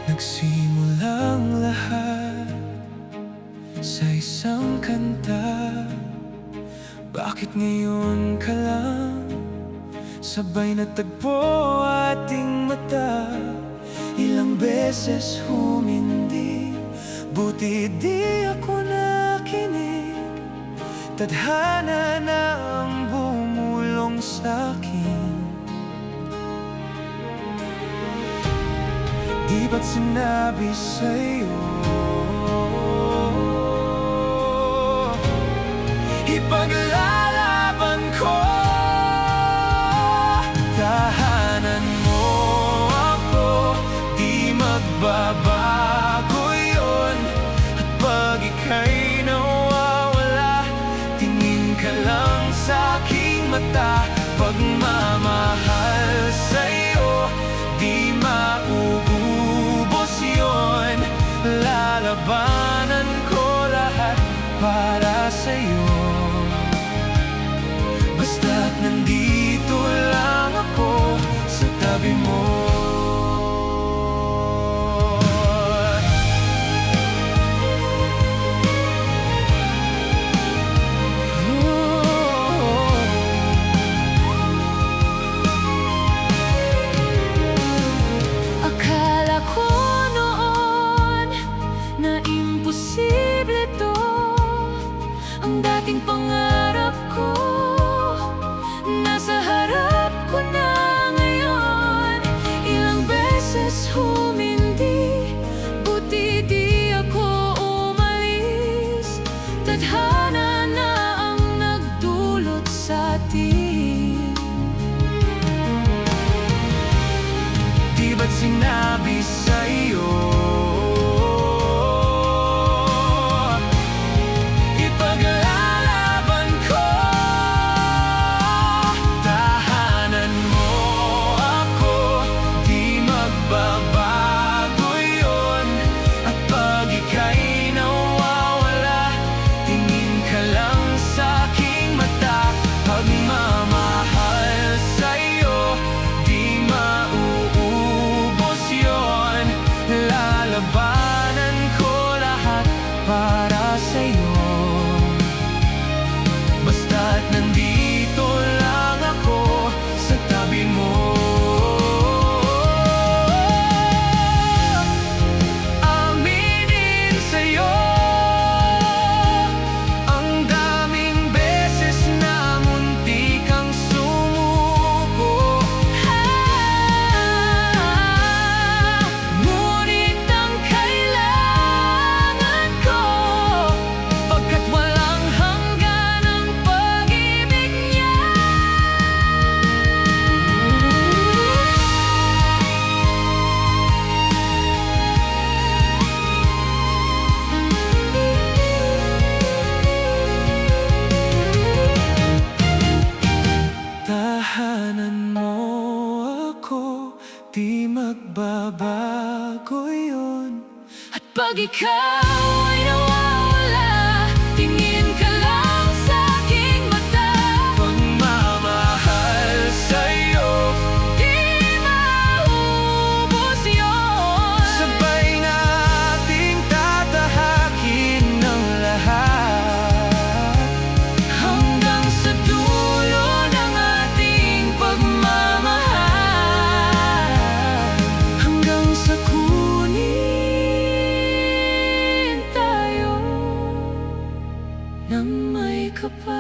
Nagsimulang lahat sa isang kanta. Bakit ngayon ka lang sabay natagpo ating mata? Ilang beses humindi, buti di ako nakinig. Tadhana na ang bumulong sa'kin. Di ba't sinabi sa'yo ipaglalaban ko? Tahanan mo ako, di magbabago yun. At pag ika'y nawawala, tingin ka lang sa'king mata. Pagmamahal sa'yo, di maububos yun. Lalabanan ko lahat para sa'yo. Basta't nandito lang ako sa tabi mo. Akala ko noon na imposible to, ang dating pangarap ko nasa harap ko na ngayon. Ilang beses humindi, buti di ako umalis. Tadhana na ang nagdulot sa'tin. Di ba't sinabi sa'yo ipaglalaban ko? Tahanan mo ako, di magbabago yun. At pag ika'y nawawala, tingin ka lang sa'king mata. Pagmamahal sa'yo, di mauubos yun. Lalabanan ko lahat para sa'yo. Basta't nandito lang ako sa tabi mo. Aminin sa'yo, ang daming beses na munti kang sumuko. Ngunit ang kailangan ko, pagkat walang hanggan ang pag-ibig niya. Tahanan mo ako, di magbabago yun. At pag ikaw ay nawawala, tingin ka lang sa'king mata. Pagmamahal sa'yo, Di maubos yun. sabay nating tatahakin ng lahat. Hanggang sa dulo ng ating pagmamahal. Hanggang sa Kunin tayo ng may kapal.